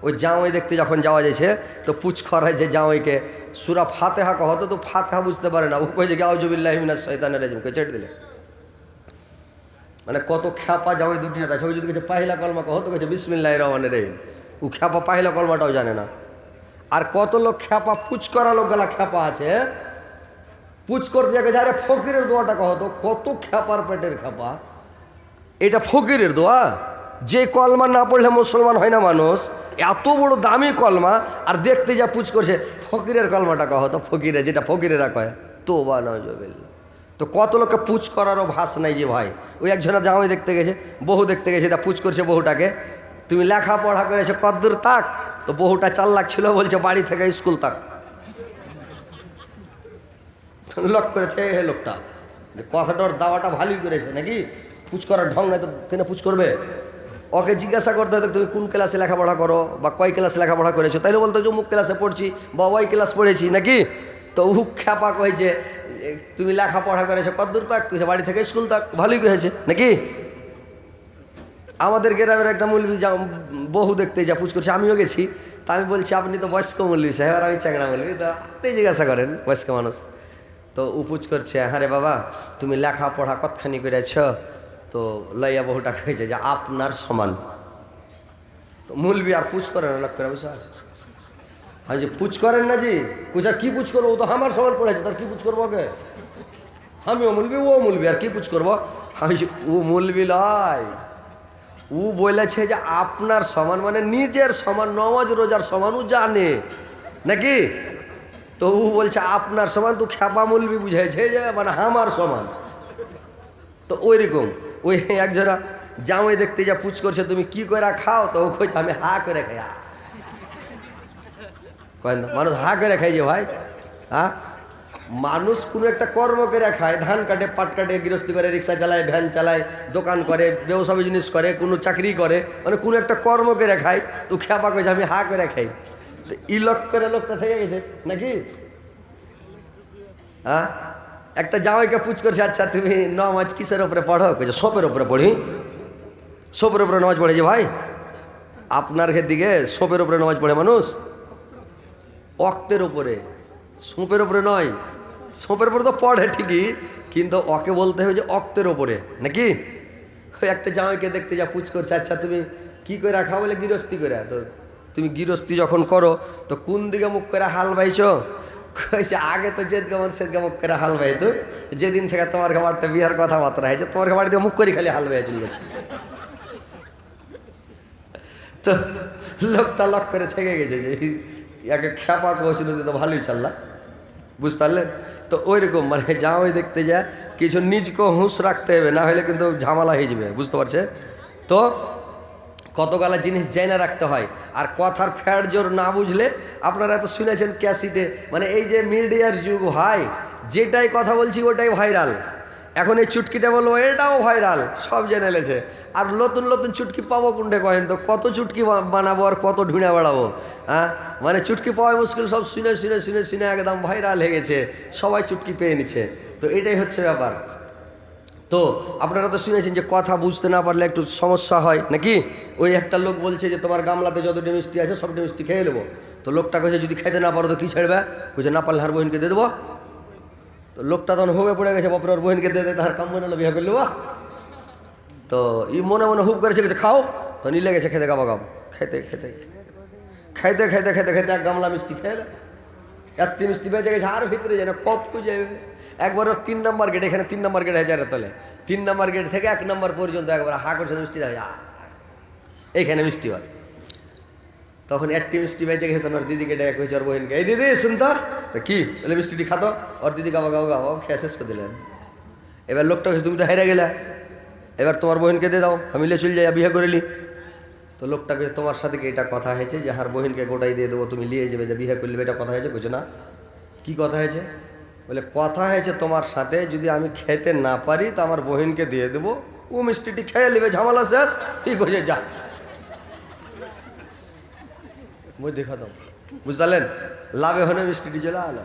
ওই জামাই দেখতে যখন যাওয়া যাচ্ছে তো পুচ করায় যে জামাইকে সূরা ফাতিহা কহতো তো ফাতিহা বুঝতে পারে না, ও কইছে কি আউযু বিল্লাহি মিনাশ শাইতানির রাজিম কে ছেড়ে দিলে। মানে কত খ্যাপা জামাই দুনিয়াতে আছে। ওই যদি কিছু পাহিলা কলমা কহতো কেছে বিসমিল্লাহির রহমানির রহিম, ও খ্যাপা পাহিলা কলমাটাও জানে না। আর কত লোক খ্যাপা পুচ করা লোকগুলা খ্যাপা আছে, পুচ করতে যাকে যারে ফকিরের দোয়াটা কহতো, কত খ্যাপার পেটের খ্যাপা। এটা ফকিরের দোয়া, যে কলমা না পড়লে মুসলমান হয় না মানুষ, এত বড় দামি কলমা, আর দেখতে যা পুচ করছে ফকিরের কলমাটা কহতো, ফকিরে যেটা ফকিরেরা কয় তোবা নাউজুবিল্লাহ। তো কত লোককে পুচ করারও ভাস নাই যে ভাই। ওই একজনের জামাই দেখতে গেছে, বহু দেখতে গেছে, তা পুচ করছে বহুটাকে, তুমি লেখাপড়া করেছো কদ্দূর তাক, তো বহুটা 4 লাখ ছিল, বলছে বাড়ি থেকে স্কুল তাক। লক করেছে হে লোকটা, যে কথাটার দাওয়াটা ভালোই করেছে নাকি, পুচ করার ঢং নাই তো কেন পুচ করবে। ওকে জিজ্ঞাসা করতে হতো তুমি কোন ক্লাসে লেখাপড়া করো বা কয় ক্লাসে লেখাপড়া করেছো, তাইলে বলতো যে অমুক ক্লাসে পড়ছি বা ওই ক্লাস পড়েছি নাকি। তো উ খ্যাপা কয়েছে তুমি লেখাপড়া করেছো কদ্দূর তাক, তুই বাড়ি থেকে স্কুল তাক, ভালোই কয়েছে নাকি। আমাদের গ্রামের একটা মৌলবি বহু দেখতে যা পুচ করছে, আমিও গেছি। তা আমি বলছি আপনি তো বয়স্ক মৌলবি সাহেব, আর আমি চ্যাংড়া মৌলবি, তো আপনি জিজ্ঞাসা করেন বয়স্ক মানুষ। তো উ পুচ করছে, হ্যাঁ রে বাবা তুমি লেখাপড়া কতখানি করেছ, তো লইয়া বহুটা কয়েছে যে আপনার সমান। তো মৌলবি আর পুচ করেন লাগ করে বসে আছে। আমি যে পুচ করেন না জি, পুচ আর কি পুচ করবো, ও তো আমার সমান পড়েছে, তার কি পুচ করবো ওকে, আমিও মৌলবি ও মৌলবি, আর কি পুচ করবো। আমি ও মৌলবি লয়, ও বলেছে যে আপনার সমান মানে নিজের সমান, নমাজ রোজার সমান ও জানে নাকি। তো ও বলছে আপনার সমান, তো খ্যাপা মৌলবি বুঝাইছে যে মানে আমার সমান। তো ওই রকম ওই একজনা জামাই দেখতে যা পুচ করছে তুমি কি করে খাও, তো ও কইছে আমি হা করে খাই। মানুষ হা করে খাই যে ভাই, হ্যাঁ মানুষ কোনো একটা কর্ম করে খায়, ধান কাটে, পাট কাটে, গৃহস্থী করে, রিক্সা চালায়, ভ্যান চালায়, দোকান করে, ব্যবসা বিজনেস করে, কোনো চাকরি করে, মানে কোনো একটা কর্ম করে খায়। তো খ্যাপা কইছে আমি হা করে খাই। তো ই লক করে লোকটা থেকে গেছে নাকি। হ্যাঁ একটা জামাইকে পুচ করছে, আচ্ছা তুমি নামাজ কিসের ওপরে পড়ো, কইছে সোপের ওপরে পড়ি। সোপের ওপরে নামাজ পড়ে যে ভাই, আপনার দিকে সোপের ওপরে নামাজ পড়ে মানুষ, অক্তের উপরে, সোপের উপরে নয়। সোপের উপরে তো পড়ে ঠিকই, কিন্তু ওকে বলতে হবে যে অক্তের ওপরে নাকি। ওই একটা জামাইকে দেখতে যা পুচ করছে, আচ্ছা তুমি কি করে রাখা, বলে গৃহস্থী করে। তো তুমি গৃহস্থী যখন করো তো কোন দিকে মুখ করে হাল বাইছো, কইছে আগে তো যেদিকে আমার সেদিকে মুখ করে হাল বাইতো, যেদিন থেকে তোমার খাবারটা বিয়ার কথাবার্তা হয়েছে তোমার খাবার দিকে মুখ করে খালি হাল বাইয়া চলে গেছে। তো লোকটা লক করে থেকে গেছে যে একে খ্যাপা কৌশল তো ভালোই চাল্লা, বুঝতে পারলেন। তো ওই রকম মানে জামাই দেখতে যা কিছু নিজকে হুঁশ রাখতে হবে, না হলে কিন্তু ঝামেলা হয়ে যাবে, বুঝতে পারছেন। তো কতগুলা জিনিস জানা রাখতে হয়। আর কথার ফ্যাট জোর না বুঝলে, আপনারা তো শুনেছেন ক্যাসিটে, মানে এই যে মিডিয়ার যুগ ভাই, যেটাই কথা বলছি ওটাই ভাইরাল। এখন এই চুটকিটা বলবো এটাও ভাইরাল, সব জেনে এলেছে। আর নতুন নতুন চুটকি পাবো কোনটা কয়েন, তো কত চুটকি বানাবো আর কত ঢুঁড়া বাড়াবো। হ্যাঁ মানে চুটকি পাওয়া মুশকিল, সব শুনে শুনে শুনে শুনে একদম ভাইরাল হয়ে গেছে, সবাই চুটকি পেয়ে নিচ্ছে। তো এটাই হচ্ছে ব্যাপার। তো আপনারা তো শুনেছেন যে কথা বুঝতে না পারলে একটু সমস্যা হয় নাকি। ওই একটা লোক বলছে যে তোমার গামলাতে যতটা মিষ্টি আছে সবটা মিষ্টি খেয়ে নেবো। তো লোকটা কইছে যদি খেতে না পারো তো কী ছাড়বে, কইছে না পারলে হার বহিনকে দিয়ে দেবো। তো লোকটা তখন হুবে পড়ে গেছে, বাপরে ওর বহিনকে দিয়ে দেয়, তার কাম বানালো, বিয়ে করলো। তো ই মনে মনে হুব করেছে, গেছে খাও। তো নিলে গেছে খেতে গাবা গাম, খেতে খেতে খাইতে খাইতে খেতে খেতে এক গামলা মিষ্টি খেয়ে এত মিষ্টি বেঁচে গেছে, আর ভিতরে যায় না কত যাবে। একবার 3 নম্বর গেট, এখানে 3 নম্বর গেট হাজারের তলে, 3 নম্বর গেট থেকে 1 নম্বর পর্যন্ত একবার হা করছে মিষ্টি দেয়, এইখানে মিষ্টি হয়। তখন একটি মিষ্টি বেঁচে গেছে, তখন ওর দিদিকে ডেকে কইছে ওর বহিনকে, এই দিদি শুনতো তো কি বলে মিষ্টিটি খাতো। ওর দিদি গাবা গাও গাও খেয়ে শেষ করে দিলেন। এবার লোকটা কইছে তুমি তো হেরে গেলে, এবার তোমার বহিনকে দিয়ে দাও, আমি লিয়ে চলে যাই, বিয়ে করিলি। তো লোকটা কইছে তোমার সাথে কি এটা কথা হয়েছে যে হার বহিনকে গোটাই দিয়ে দেবো, তুমি নিয়ে যাবে, যে বিয়ে করলে, এটা কথা হয়েছে? কইছে না। কি কথা হয়েছে? বলে কথা হয়েছে তোমার সাথে যদি আমি খেতে না পারি তো আমার বহিনকে দিয়ে দেবো, ও মিষ্টিটি খেয়ে নেবে, ঝামেলা শেষ। ঠিক হয়েছে, যা বুঝতে খতম, বুঝলেন। লাভে হলে মিষ্টিটি চলে আলো।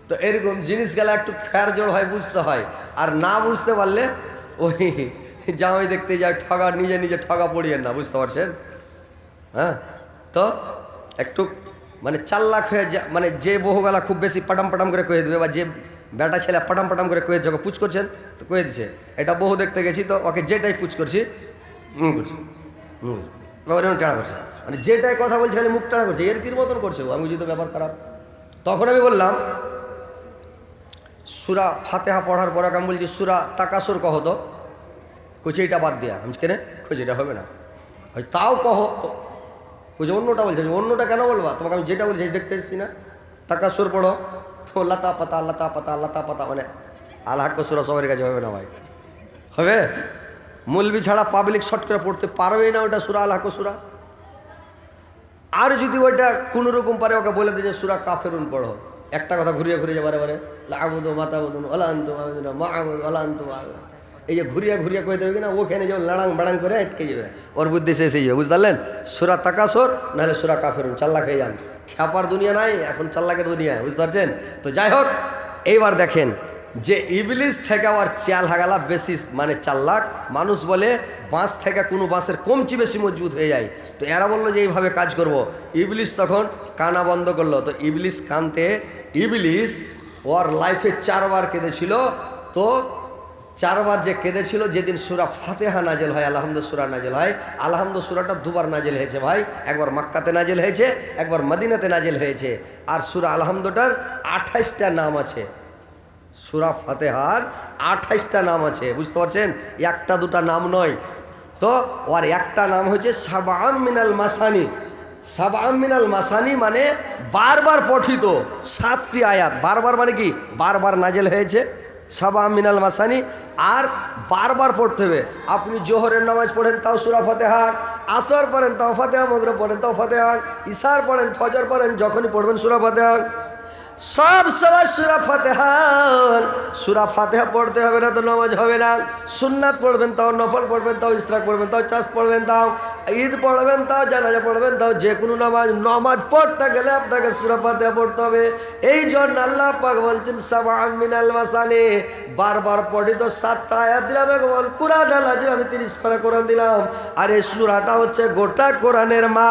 তো এরকম জিনিস গেলে একটু ফের জোর হয়, বুঝতে হয়। আর না বুঝতে পারলে ওই জামাই দেখতে যায় ঠগা, নিজে নিজে ঠগা পড়িয়েন না, বুঝতে পারছেন। হ্যাঁ তো একটু মানে চাল্লাক হয়ে মানে যে বহুগালা খুব বেশি পাটাম পাটাম করে কয়ে দেবে, বা যে বেটা ছেলে পাটাম পাটাম করে কয়ে ওকে পুচ করছেন তো কয়ে দিছে। এটা বহু দেখতে গেছি, তো ওকে যেটাই পুচ করছি করছি টানা করছে, মানে যেটাই কথা বলছে খালি মুখ টানা করছে, এর কির মতন করছে। আমি বুঝি তো ব্যাপার খারাপ। তখন আমি বললাম সূরা ফাতিহা পড়ার পর আমি বলছি সূরা তাকাসুর কহ তো, কইছে এটা বাদ দেয়া। আমি কেন কইছে এটা হবে না, তাও কহ তো, কইছে অন্যটা বলছে। অন্যটা কেন বলবা, তোমাকে আমি যেটা বলছি দেখতে এসেছি না, তাকাসুর পড়ো তো লতা পাতা লতা পাতা লতা পাতা, মানে আল্লাহ কসুরা সবার কাছে হবে না ভাই, হবে? মৌলবি ছাড়া পাবলিক শর্ট করে পড়তে পারবেই না ওটা সূরা আল্লাহ কসুরা। আর যদি ওইটা কোনো রকম পারে ওকে বলে দিয়ে যে সূরা কাফেরুন পড়ো, একটা কথা ঘুরিয়ে ঘুরিয়ে বারে বারে লাবুদু মাতাবুদুন ওলান্তু মাবুদুন মাবুদ ওলান্তু, এই যে ঘুরিয়া ঘুরিয়া কই দেবে না, ওখানে যে লাড়াং বাড়াং করে আটকে যাবে, ওর বুদ্ধি শেষ হয়ে যাবে। বুঝতে পারলেন? সূরা তাকাসুর নাহলে সূরা কাফেরুন, চাল্লাক হয়ে যান। খ্যাপার দুনিয়া নাই এখন, চাল্লাকের দুনিয়া। বুঝতে পারছেন? তো যাই হোক, এইবার দেখেন যে ইবলিস থেকে আবার চাল হাগালা বেশি মানে চাল্লাক। মানুষ বলে বাঁশ থেকে কোনো বাঁশের কমচি বেশি মজবুত হয়ে যায়। তো এরা বললো যে এইভাবে কাজ করব। ইবলিস তখন কানা বন্ধ করলো। তো ইবলিস কানতে, ইবলিস ওর লাইফে 4 বার কেঁদেছিল। তো 4 বার যে কেঁদেছিল, যেদিন সূরা ফাতিহা নাজেল হয়, আলহামদু সূরা নাজেল হয়। আলহামদু সূরাটা 2 বার নাজেল হয়েছে ভাই, একবার মক্কাতে নাজেল হয়েছে, একবার মদিনাতে নাজেল হয়েছে। আর সূরা আলহামদুটার 28টা নাম আছে। সূরা ফাতিহার 28টা নাম আছে, বুঝতে পারছেন? একটা দুটা নাম নয়। তো ওর একটা নাম হচ্ছে সাবআম মিনাল মাসানি। সাবআম মিনাল মাসানি মানে বারবার পঠিত 7টি আয়াত। বারবার মানে কি, বারবার নাজেল হয়েছে সাবআম মিনাল মাসানি, আর বারবার পড়তে হবে। আপনি জোহরের নামাজ পড়েন তাও সূরা ফাতিহা, আসর পড়েন তাও ফাতিহা, মাগরিব পড়েন তাও ফাতিহা, ইশার পড়েন, ফজর পড়েন, যখনই পড়বেন সূরা ফাতিহা, সব সময় সূরা ফাতিহা। সূরা ফাতিহা পড়তে হবে না তো নামাজ হবে না। সুন্নাত পড়বেন তাও, নফল পড়বেন তাও, ইশরাক পড়বেন তাও, চাঁদ পড়বেন তাও, ঈদ পড়বেন তাও, জানাজা পড়বেন তাও, যে কোনো নামাজ পড়তে গেলে আপনাকে সূরা ফাতিহা পড়তে হবে। এই জন্য আল্লাহ পাক বলছেন সাবআম মিনাল মাসানি, বারবার পড়িত 7টা আয়াত দিলাম। বল কোরআন আল্লাহ যে আমি 30 পারা কোরআন দিলাম, আর এই সূরাটা হচ্ছে গোটা কোরআনের মা,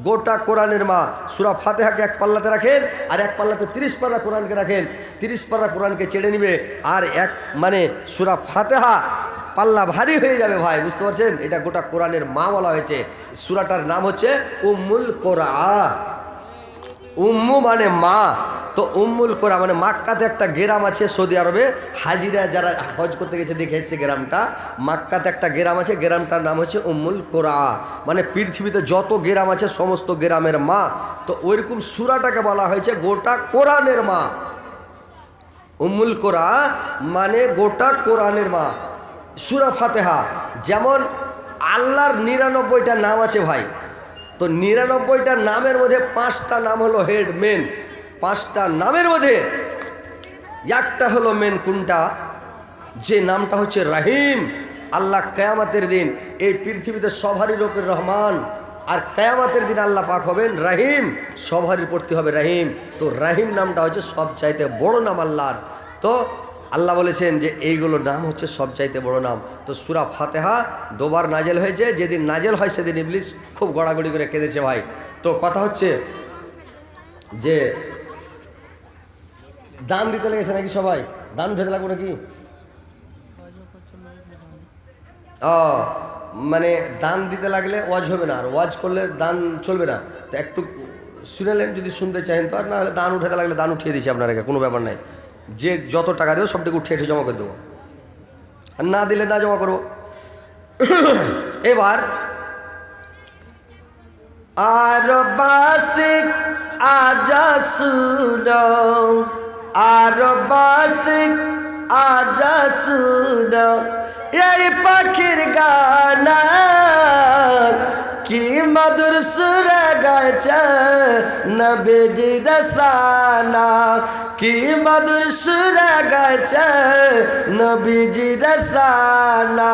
গোটা কোরআনের মা। সূরা ফাতিহাকে এক পাল্লাতে রাখেন, আর এক পাল্লাতে 30 পারা কোরআনকে রাখেন। 30 পারা কোরআনকে চেড়ে নিবে, আর এক মানে সূরা ফাতিহা পাল্লা ভারী হয়ে যাবে ভাই। বুঝতে পারছেন? এটা গোটা কোরআনের মা বলা হয়েছে। সূরাটার নাম হচ্ছে উম্মুল কোরআন। উম্মু মানে মা, তো উম্মুল কোরআন মানে মক্কাতে একটা গ্রাম আছে সৌদি আরবে, হাজিরা যারা হজ করতে গেছে দেখে এসছে গ্রামটা। মক্কাতে একটা গ্রাম আছে, গ্রামটার নাম হচ্ছে উম্মুল কোরআন, মানে পৃথিবীতে যত গ্রাম আছে সমস্ত গ্রামের মা। তো ওইরকম সূরাটাকে বলা হয়েছে গোটা কোরআনের মা। উম্মুল কোরআন মানে গোটা কোরআনের মা। সূরা ফাতিহা যেমন আল্লাহর 99টা নাম আছে ভাই, তো 99টা নামের মধ্যে 5টা নাম হলো হেড মেন। 5টা নামের মধ্যে একটা হলো মেন, কোনটা? যে নামটা হচ্ছে রহিম। আল্লাহ কিয়ামতের দিন এই পৃথিবীতে সবারই রূপের রহমান, আর কিয়ামতের দিন আল্লাহ পাক হবেন রহিম, সবারই পড়তে হবে রহিম। তো রহিম নামটা হচ্ছে সবচাইতে বড় নাম আল্লাহর। তো আল্লাহ বলেছেন যে এইগুলো নাম হচ্ছে সবচাইতে বড় নাম। তো সূরা ফাতিহা 2 বার নাজেল হয়েছে। যেদিন নাজেল হয় সেদিন ইবলিস খুব গড়াগড়ি করে কেঁদেছে ভাই। তো কথা হচ্ছে যে দান দিতে লেগেছে নাকি সবাই? দান উঠাতে লাগবে নাকি? মানে দান দিতে লাগলে ওয়াজ হবে না, আর ওয়াজ করলে দান চলবে না। তো একটু শুনেলেন, যদি শুনতে চাহেন তো। আর না হলে দান উঠাতে লাগলে দান উঠিয়ে দিচ্ছি আপনার, কোনো ব্যাপার নাই। যে যত টাকা দেবো সবটাকে উঠে উঠে জমা করে দেবো, আর না দিলে না জমা করবো। এবার আর বাসিক আজা শুনো, আর বাসিক আজা শুনো, এই পাখির গানা কি মধুর সুর গাইছে নবীজি রসানা, কি মধুর সুর গাইছে নবীজি রসানা।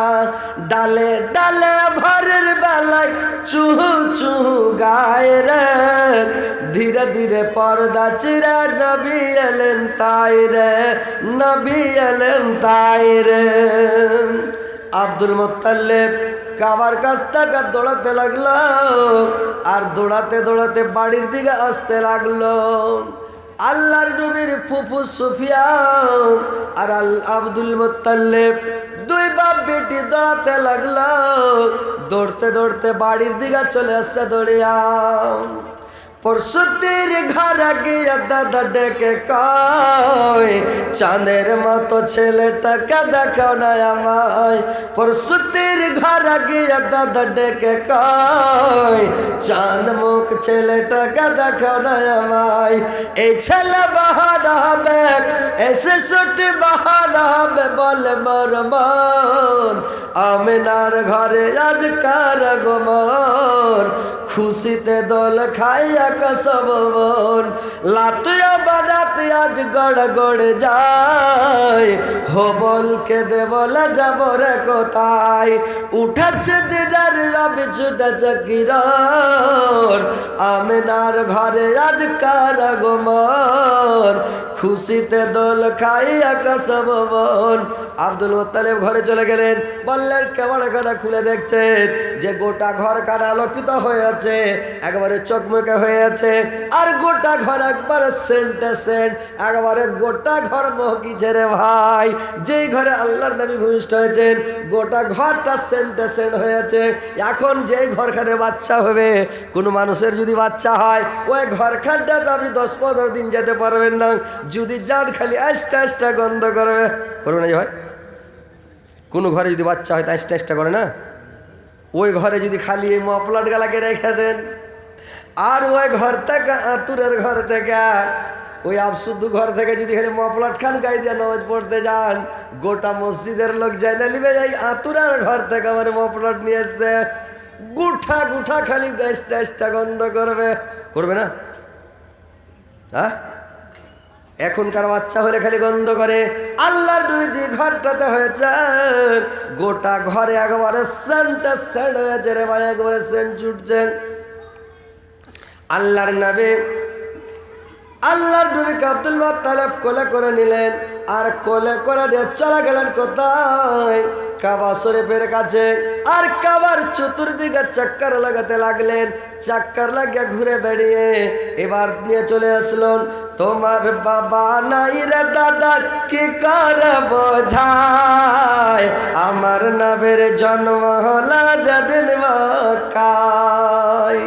ডালে ডালে ভোরের বেলায় চুহু চুহু গায় রে, ধীরে ধীরে পর্দা চিরে নবী এলেন তাই রে, নবী এলেন তাই রে। আব্দুল মুত্তালিব কাবার কাছ থেকে দৌড়াতে লাগলো, আর দৌড়াতে দৌড়াতে বাড়ির দিকে আসতে লাগলো। আল্লাহর নবীর ফুফু সুফিয়ান আর আব্দুল মুত্তালিব দুই বাপ বেটি দৌড়াতে লাগলো। দৌড়তে দৌড়তে বাড়ির দিকে চলে আসছে দৌড়িয়া। পরশুতির ঘর গিয়া দাদা ডেকে কয়, চাঁদের মতো ছেলেটাকে দেখাও না আমায়। পরশুতির ঘর গিয়া দাদা ডেকে কয়, চাঁদ মুখ ছেলেটাকে দেখাও না আমায়। এই ছেলে বাহার হবে, এসে ছুটি বাহার হবে বলে মোর মন। আমিনার ঘরে আজ কার আগমন, খুশিতে দোল খাইয়া কসবন। লাতুয়া বানাতে আজ গড় গড়ে যায়, হবলকে দে বলে যাব রে কোথায়। উঠেছে দিনের রবি ছুটেছে কিরণ, আমিনার ঘরে আজ কার আগমন, খুশিতে দোল খাইয়া কসবন। আব্দুল মুত্তালিব ঘরে চলে গেলেন। বললেন কেবাড়খানা খুলে দেখছেন যে গোটা ঘর কানা আলোকিত হয়ে আছে, একেবারে চকমকে হয়ে আছে। আর গোটা ঘর একবারে সেন্টে সেন্ট, একেবারে গোটা ঘর মহকিছে রে ভাই। যেই ঘরে আল্লাহর নবী ভূমিষ্ঠ হয়েছেন গোটা ঘরটা সেন্টে সেন্ট হয়ে আছে। এখন যেই ঘরখানে বাচ্চা হবে, কোনো মানুষের যদি বাচ্চা হয় ওই ঘরখানটাতে আপনি 10-15 দিন যেতে পারবেন না। যদি যান খালি আস্তে আস্তে গন্ধ করবে, করবে না যে ভাই? কোনো ঘরে যদি বাচ্চা হয় তা আস্তে আস্তে করে না? ওই ঘরে যদি খালি এই মপলাট গালাকে রেখে দেন, আর ওই ঘর থেকে আতুরের ঘর থেকে ওই আবশুদ্ধ ঘর থেকে যদি খালি মপলাট খান গাই দিয়ে নামাজ পড়তে যান, গোটা মসজিদের লোক যায় না লিবে যাই আতুরের ঘর থেকে মানে মপলাট নিয়ে এসছে, গুঠা গুঠা খালি আস্তে আস্তে গন্ধ করবে, করবে না? হ্যাঁ, এখনকার বাচ্চা হলে খালি গন্ধ করে। আল্লাহর নবী যে ঘরটাতে হয়েছে গোটা ঘরে একবারে সেন্টে সেন্ট হয়েছে রে ভাই, একবারে সেন্ট ছুটছে। আল্লাহর নবীকে আব্দুল মুত্তালিব কোলে করে নিলেন, আর কোলে করে নিয়ে চলে গেলেন কোথায়? কাবা শরীফের কাছে। আর কাবার চতুর্দিকে চক্কর লাগাতে লাগলেন। চক্কর লাগিয়ে ঘুরে বেড়িয়ে এবার নিয়ে চলে আসলেন, তোমার বাবা নাই রে দাদা কি করে বোঝায়, আমার নবীর জন্ম হলো যেদিন মক্কায়।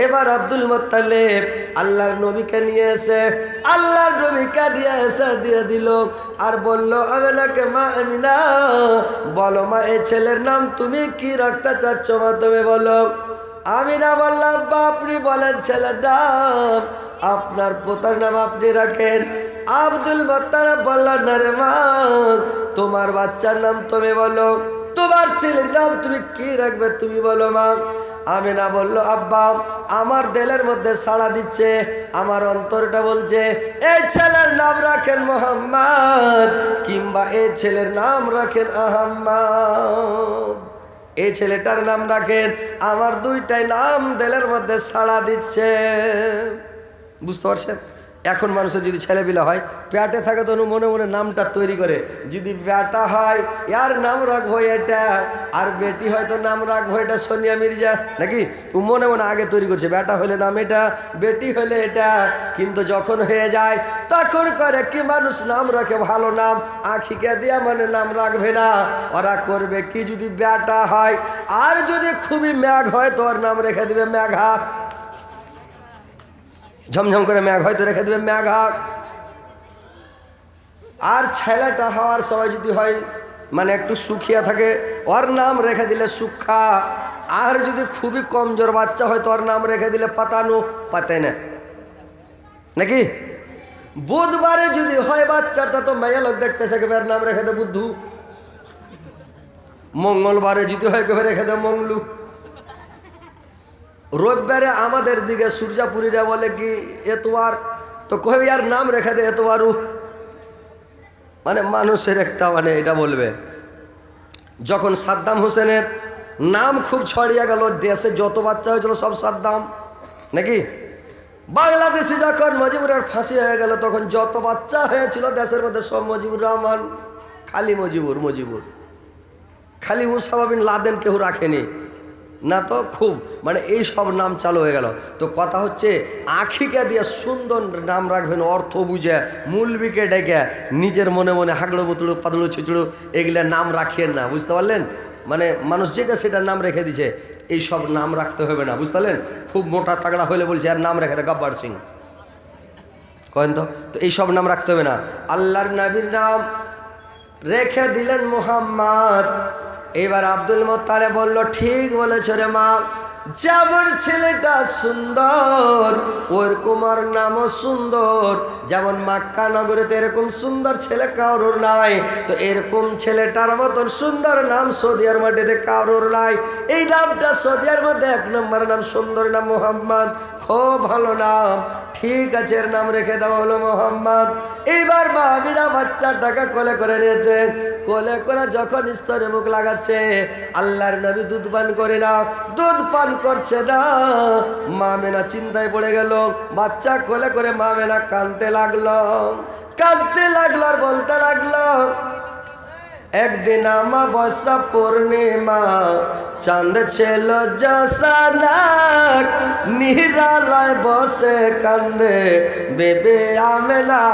এবার আব্দুল মুত্তালিব আল্লাহর নবীকে নিয়ে এসে দিয়ে দিল। আর বলল, আমিনাকে, মা আমিনা বলো মা এই ছেলের নাম তুমি কি রাখতে চাচ্ছ মা, তুমি বলো। আমিনা বলল, আব্বা আপনি বলেন ছেলের নাম, আপনার পোতার নাম আপনি রাখেন। আব্দুল মুত্তালিব বলল, না রে মা তোমার বাচ্চার নাম তুমি বলো, তোমার ছেলের নাম তুমি কি রাখবে তুমি বলো মা। আমিনা বলল, আব্বা আমার দিলের মধ্যে সাড়া দিচ্ছে, আমার অন্তরটা বলছে এই ছেলের নাম রাখেন মোহাম্মদ, কিংবা এই ছেলের নাম রাখেন আহম্মদ, এই ছেলেটার নাম রাখেন। আমার দুইটাই নাম দিলের মধ্যে সাড়া দিচ্ছে। বুঝতে পারছেন? এখন মানুষের যদি ছেলেপিলা হয় পেটে থাকে তো মনে মনে নামটা তৈরি করে, যদি বেটা হয় ইয়ার নাম রাখবো এটা, আর বেটি হয় তো নাম রাখবো এটা সোনিয়া মির্জা, নাকি? ও মনে মনে আগে তৈরি করছে, বেটা হলে নাম এটা, বেটি হলে এটা। কিন্তু যখন হয়ে যায় তখন করে কি মানুষ নাম রাখে ভালো নাম, আখিকে দিয়া মানে নাম রাখবে না। ওরা করবে কি, যদি বেটা হয় আর যদি খুবই ম্যাঘ হয় তো ওর নাম রেখে দিবে মেঘা, ঝমঝম করে ম্যাঘ হয়তো রেখে দেবে মেঘা। আর ছেলেটা হওয়ার সময় যদি হয় মানে একটু সুখিয়া থাকে ওর নাম রেখে দিলে সুখা। আর যদি খুবই কমজোর বাচ্চা হয় তো ওর নাম রেখে দিলে পাতানু, পাতেনে, নাকি? বুধবারে যদি হয় বাচ্চাটা তো মেয়ে লোক দেখতেছে কেউ নাম রেখে দে বুদ্ধু। মঙ্গলবারে যদি হয় কেউ রেখে দে মঙ্গলু। রবিবারে আমাদের দিকে সূর্যাপুরীরা বলে কি এতবার, তো কবে আর নাম রেখে দে এতবারু, মানে মানুষের একটা মানে এটা বলবে। যখন সাদ্দাম হোসেনের নাম খুব ছড়িয়ে গেল, দেশে যত বাচ্চা হয়েছিল সব সাদ্দাম, নাকি? বাংলাদেশে যখন মুজিবুরের ফাঁসি হয়ে গেল তখন যত বাচ্চা হয়েছিল দেশের মধ্যে সব মুজিবুর রহমান, খালি মুজিবুর, খালি ওসামা বিন লাদেন কেউ রাখেনি। না তো খুব মানে এই সব নাম চালু হয়ে গেল। তো কথা হচ্ছে আখিকে দিয়ে সুন্দর নাম রাখবেন, অর্থ বুঝে মূলবিকে ডেকে নিজের মনে মনে হাগড়ো বুতড়ু পাতলু ছুচড়ু এগুলো নাম রাখিয়েন না, বুঝতে পারলেন? মানে মানুষ যেটা সেটার নাম রেখে দিছে, এই সব নাম রাখতে হবে না, বুঝতে পারলেন? খুব মোটা তাগড়া হলে বলছে আর নাম রেখে দেয় গব্বর সিং কয়েন। তো এই সব নাম রাখতে হবে না। আল্লাহর নবীর নাম রেখে দিলেন মুহাম্মদ। এবার আব্দুল মুত্তালিব বলল, ঠিক বলেছ রে মা, যেমন ছেলেটা সুন্দর ওরকম আর নামও সুন্দর। যেমন মক্কা নগরীতে এরকম সুন্দর ছেলে কারোর নাই, তো এরকম ছেলেটার মতন সুন্দর নাম সৌদিয়ার মাটিতে কারোর নাই। এই নামটা সৌদিয়ার মধ্যে 1 নম্বর নাম, সুন্দর নাম মুহাম্মদ, খুব ভালো নাম। ঠিক আছে, এর নাম রেখে দেওয়া হলো মুহাম্মদ। এইবার মা আমিনা বাচ্চাটাকে কোলে করে নিয়েছে। কোলে করে যখন স্তরে মুখ লাগাচ্ছে, আল্লাহর নবী দুধ পান করে না, দুধ পান করছে না। মা আমিনা চিন্তায় পড়ে গেল। বাচ্চা কোলে করে মা আমিনা কাঁদতে লাগলো, কাঁদতে লাগলো আর বলতে লাগলো, একদিন আমাবস্যা পূর্ণিমা, চাঁদ ছিল জসানাক, নিরালায় বসে কান্দে বেবে আমেনা।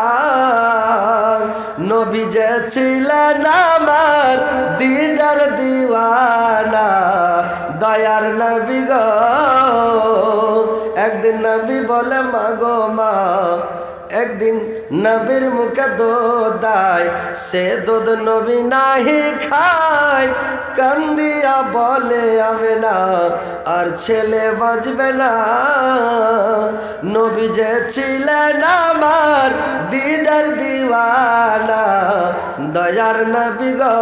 নবী যে ছিলেন আমার দিদার দিওয়ানা, দয়ার নবী গো। একদিন নবী বলে, মা গো মা, একদিন নবীর মুখে দুধ দেয়, সে দুধ নবী নাহি খায়। কান্দিয়া বলে আমেনা, আর ছেলে বাঁচবে না। নবী যে ছিলেন আমার দিদার দিওয়ানা, দয়ার নবী গো।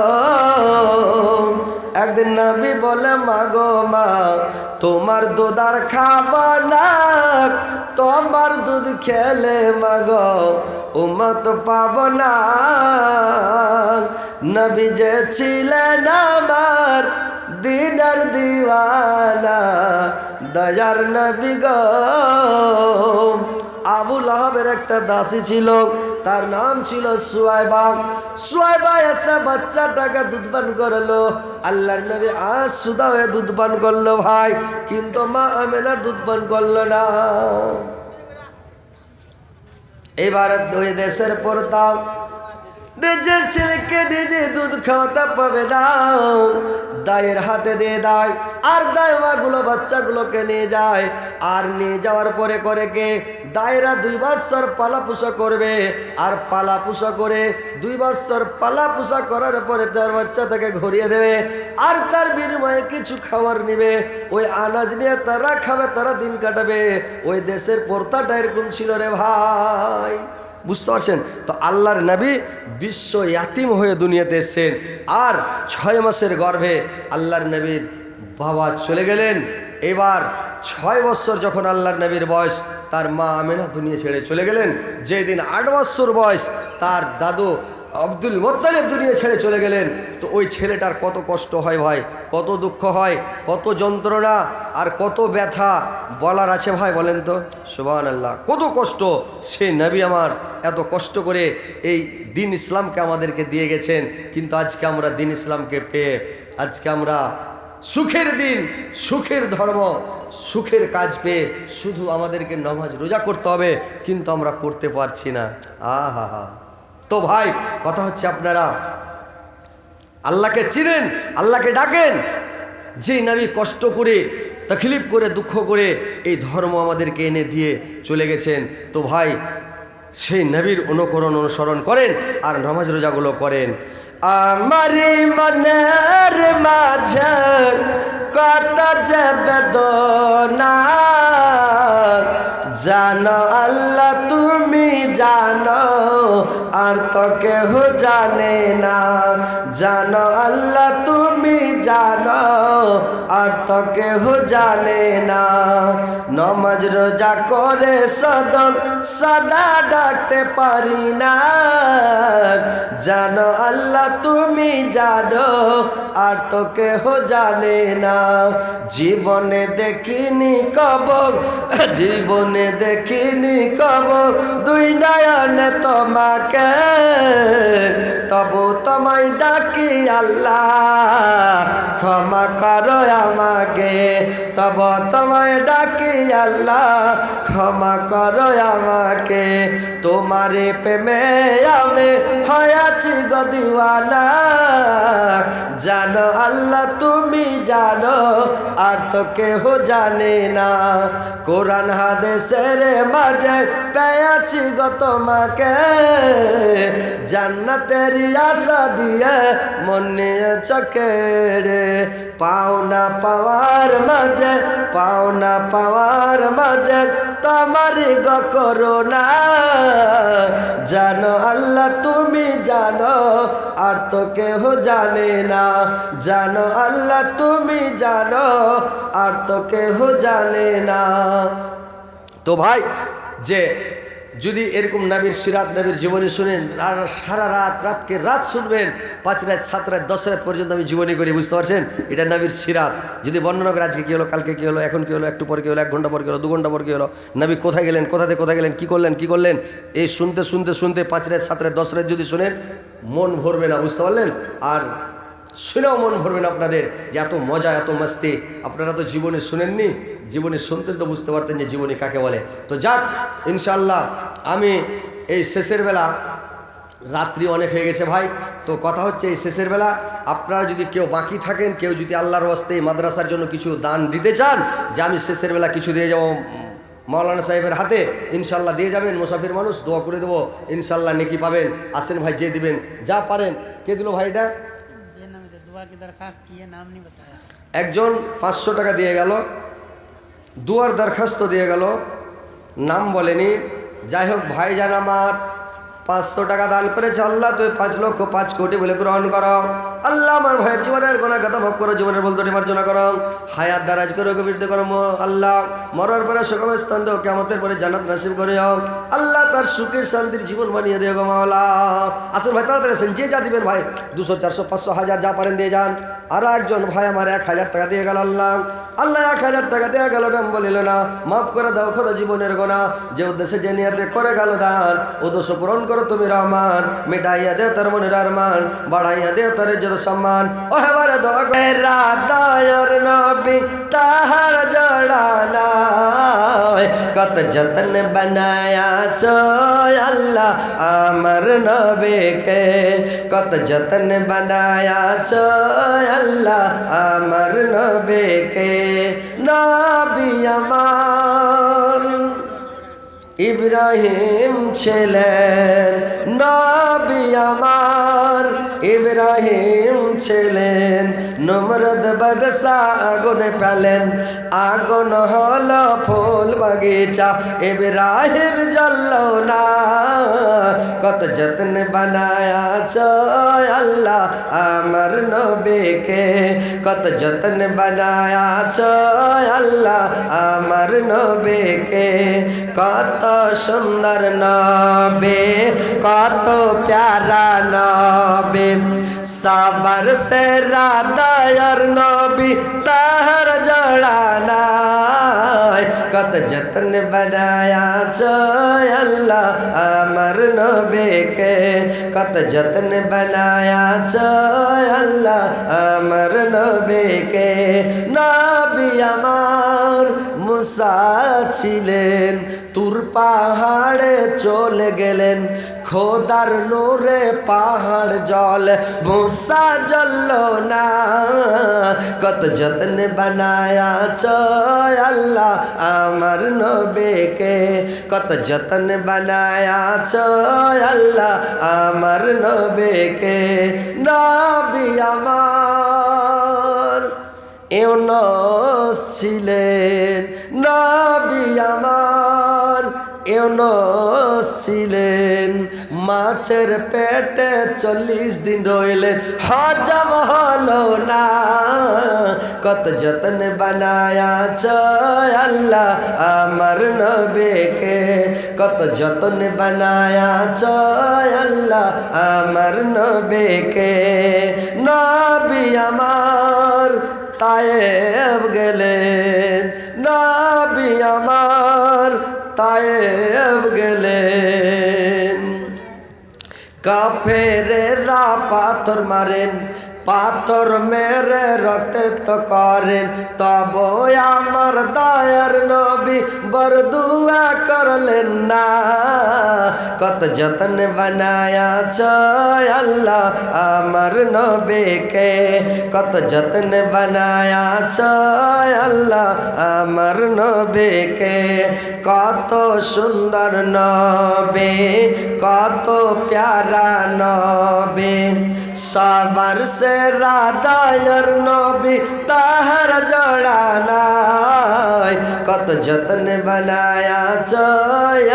একদিন নবী বলে, মা গো মা, তোমার দুধ আর খাব না, তোমার দুধ খেলে মা গো উম্মত পাব না। নবী যে ছিলেন আমার দিদার দিওয়ানা, দয়ার নবী গো। আবু লাহাবের একটা দাসী ছিল, তার নাম ছিল সুয়াইবা। সুয়াইবা এসে বাচ্চাটাকে দুধ পান করলো। আল্লাহর নবী আজ সুদা হয়ে দুধ পান করলো ভাই, কিন্তু মা আমেনার দুধ পান করলো না। এবার ওই দেশের প্রতাপ, নিজের ছেলেকে নিজে দুধ খাওয়াতে পাবে না, দায়ের হাতে দিয়ে দেয়। আর দায় মাগুলো বাচ্চাগুলোকে নিয়ে যায়। আর নিয়ে যাওয়ার পরে করে কে দায়রা 2 বছর পালা পোষা করবে। আর পালা পোষা করে 2 বছর পালা পোষা করার পরে তার বাচ্চা তাকে ঘুরিয়ে দেবে। আর তার বিনিময়ে কিছু খাবার নিবে, ওই আনাজ নিয়ে তারা খাবে, তারা দিন কাটাবে। ওই দেশের প্রথাটা এরকম ছিল রে ভাই, বুঝতে পারছেন? তো আল্লাহর নবী বিশ্ব ইয়াতিম হয়ে দুনিয়াতে এসেছেন। আর 6 মাসের গর্ভে আল্লাহর নবীর বাবা চলে গেলেন। এবার 6 বছর যখন আল্লাহর নবীর বয়স, তার মা আমেনা দুনিয়া ছেড়ে চলে গেলেন। যেদিন 8 বছর বয়স, তার দাদু আব্দুল মুত্তালিব দুনিয়া ছেড়ে চলে গেলেন। তো ওই ছেলেটার কত কষ্ট হয় ভাই, কত দুঃখ হয়, কত যন্ত্রণা আর কত ব্যথা বলার আছে ভাই, বলেন তো? সুবহানাল্লাহ, কত কষ্ট। সে নবী আমার এত কষ্ট করে এই দিন ইসলামকে আমাদেরকে দিয়ে গেছেন। কিন্তু আজকে আমরা দিন ইসলামকে পেয়ে আজকে আমরা সুখের দিন, সুখের ধর্ম, সুখের কাজ পেয়ে শুধু আমাদেরকে নামাজ রোজা করতে হবে, কিন্তু আমরা করতে পারছি না। আহা হা। তো ভাই কথা হচ্ছে, আপনারা আল্লাহকে চিনেন, আল্লাহকে ডাকেন। যে নবী কষ্ট করে, তকলিফ করে, দুঃখ করে এই ধর্ম আমাদেরকে এনে দিয়ে চলে গেছেন, তো ভাই সেই নবীর অনুকরণ অনুসরণ করেন আর নামাজ রোজাগুলো করেন। আমারি মনের মাঝে কত যে বেদনা, জানো আল্লাহ তুমি জানো, আর তো কেহ জানে না। জানো আল্লাহ তুমি জানো, আর তো কেহ জানে না। নমাজ রোজা করে সদন সদা ডাকতে পারি না। জানো আল্লাহ তুমি জানো, আর তো কেহ জানে না। জীবনে দেখিনি কবর, জীবনে দেখিনি কবর, দুই নয়নে তোমাকে, তবু তোমায় ডাকি আল্লাহ ক্ষমা করো আমাকে। তবু তোমায় ডাকি আল্লাহ ক্ষমা করো আমাকে। তোমারে প্রেমে আমি হয়েছি গো দিওয়ানা। জানো আল্লাহ তুমি জানো, আর তো কেহ জানে না। কোরআন হাদিসের মাঝে পেয়েছি গো তোমাকে, জান্নাতের আশা দিয়ে মন নিয়েছ কেড়ে। পাওনা পাওয়ার মাঝে, পাওনা পাওয়ার মাঝে তোমারই গো করুণা। জানো আল্লাহ তুমি জানো, আর তো কেহ জানে না। জানো আল্লাহ তুমি জানো, আর তো কেহ জানে না। তো ভাই, যে যদি এরকম নবীর সিরাত নবীর জীবনী শুনেন, সারা রাতকে রাত শুনবেন, 5 রাত 7 রাত 10 রাত পর্যন্ত আমি জীবনী করি, বুঝতে পারছেন? এটা নবীর সিরাত। যদি বর্ণনা করে আজকে কী হলো, কালকে কী হলো, এখন কী হলো, একটু পর কী হলো, 1 ঘন্টা পর কী হলো, 2 ঘন্টা পর কী হলো, নবী কোথায় গেলেন, কোথাতে কোথায় গেলেন, কী করলেন, এই শুনতে শুনতে শুনতে 5 রাত 7 রাত 10 রাত যদি শুনেন, মন ভরবে না, বুঝতে পারলেন? আর শুনেও মন ভরবে না আপনাদের, যে এত মজা এত মস্তি। আপনারা তো জীবনে শুনেননি, জীবনে শুনতেন তো বুঝতে পারতেন যে জীবনী কাকে বলে। তো যাক, ইনশাআল্লাহ আমি এই শেষের বেলা, রাত্রি অনেক হয়ে গেছে ভাই, তো কথা হচ্ছে এই শেষের বেলা আপনারা যদি কেউ বাকি থাকেন, কেউ যদি আল্লাহর ওয়াস্তে এই মাদ্রাসার জন্য কিছু দান দিতে চান, যে আমি শেষের বেলা কিছু দিয়ে যাবো মৌলানা সাহেবের হাতে, ইনশাল্লাহ দিয়ে যাবেন। মুসাফির মানুষ, দোয়া করে দেবো, ইনশাল্লাহ নেকি পাবেন। আসেন ভাই, যে দিবেন যা পারেন। কে দিল ভাই এটা? একজন 500 টাকা দিয়ে গেল, দুয়ার দরখাস্ত দিয়ে গেল, নাম বলেনি। যাই হোক, ভাইজান আমার 500 টাকা দান করেছে। আল্লাহ তুই 5 লক্ষ 5 কোটি বলে গ্রহণ করো। আল্লাহ আমার ভাইয়ের জীবনের গুনাহ কথা মাফ করো, জীবনের বলতে মার্জনা করো, হায়াত দারাজ করে গভীরতে করো। আল্লাহ মরার পরে সকল স্থান দেও, কিয়ামতের পরে জান্নাত নসিব করিও। আল্লাহ তার সুখে শান্তির জীবন বানিয়ে দিও গো মাওলা। আসেন ভাই, তাড়াতাড়ি আসেন, যে যা দিবেন ভাই, 200 400 500 1000 যা পারেন দিয়ে যান। আর একজন ভাই আমার 1000 টাকা দিয়ে গেল। আল্লাহ 1000 টাকা দেওয়া গেল, নাম বলিল না, মাফ করে দাও খোদা জীবনের গোনা। যে উদ্দেশ্যে যে নিয়তে করে গেল দান, উদ্দেশ্য পূরণ করো তুমি রহমান। মিটাইয়া দে তার মনের আরমান, বাড়াইয়া দে তার ইজ্জত সম্মান। ও হেবারে দোয়া করে রাদায়র নবী তাহার জড়া নাই, কত যতন বানায়া চো আল্লাহ আমার নবীকে, কত যতন বানায়া চো আল্লাহ আমার নবীকে। নবী আমার ইব্রাহিম ছিলেন, নবী আমার ইব্রাহিম ছিলেন। নমরুদ বাদশাহ আগুনে ফেলেন, আগুন হলো ফুল বাগিচা, ইব্রাহিম জ্বলল না। কত যত্ন বানায়াছ আল্লাহ আমার নবীকে, কত যত্ন বানায়াছ আল্লাহ আমার নবীকে। কত সুন্দর নবী, কত প্যারা নবী, সবার সে রাদায়ার নবী তাহার জড়া নাই। কত যত্ন বানায়াছ আল্লাহ আমার নবীকে, কত যত্ন বানায়াছ আল্লাহ আমার নবীকে। নবী আমার মুসা ছিলেন, তুর পাহাড়ে চলে গেলেন, খোদার নূরে পাহাড় জল, মুসা জ্বলল না। কত যত্ন বানায়াছ আল্লাহ আমার নবীকে, কত যত্ন বানায়াছ আল্লাহ আমার নবীকে। নবী আমার ইউনুস ছিলেন, নবী আমার ইউনুস ছিলেন, মাছের পেটে 40 দিন রইলেন, হজম হলো না। কত যত্ন বানায়াছ আল্লাহ নবীকে কত যতন বানায়াছ আল্লাহ আমার নবীকে নবী আমার তায়েব গেলেন নবী আমার তায়েব গেলেন কাফেরেরা পাথর মারেন পাথর মেরে রক্তে তো করেন তব আমার দয়ার নবী বরদুয়া করলেন না কত যতন বানায়াছ আল্লাহ আমার নবীকে কত যতন বানায়াছ আল্লাহ আমার নবীকে কত সুন্দর নবী কত প্যারা নবী সবার সেরা দয়ার নবী তাহার জোড়া নাই কত যতন বানায়াছ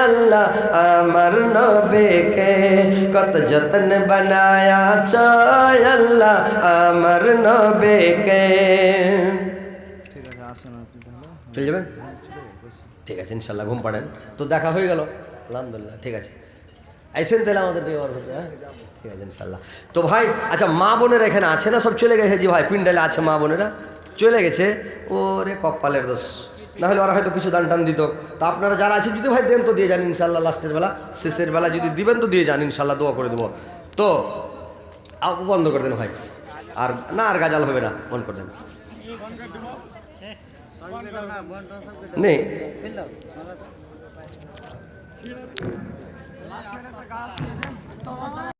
আল্লাহ আমার নবীকে কত যতন বানায়াছ আল্লাহ আমার নবীকে চলে যাবেন ঠিক আছে ইনশাল্লাহ ঘুম পাড়েন তো দেখা হয়ে গেল আলহামদুলিল্লাহ ঠিক আছে আইসেন তাহলে আমাদের দিকে হ্যাঁ ঠিক আছে ইনশাল্লাহ তো ভাই আচ্ছা মা বোনেরা এখানে আছে না সব চলে গেছে জি ভাই পিন্ডালে আছে মা বোনেরা চলে গেছে ওরে কপালের দোষ না হলে ওরা হয়তো কিছু দান টান দিত তা আপনারা যারা আছেন যদি ভাই দেন তো দিয়ে যান ইনশাল্লাহ লাস্টের বেলা শেষের বেলা যদি দিবেন তো দিয়ে যান ইনশাল্লাহ দোয়া করে দেবো তো বন্ধ করে দেন ভাই আর না আর গাজাল হবে না বন্ধ করে দেন নেই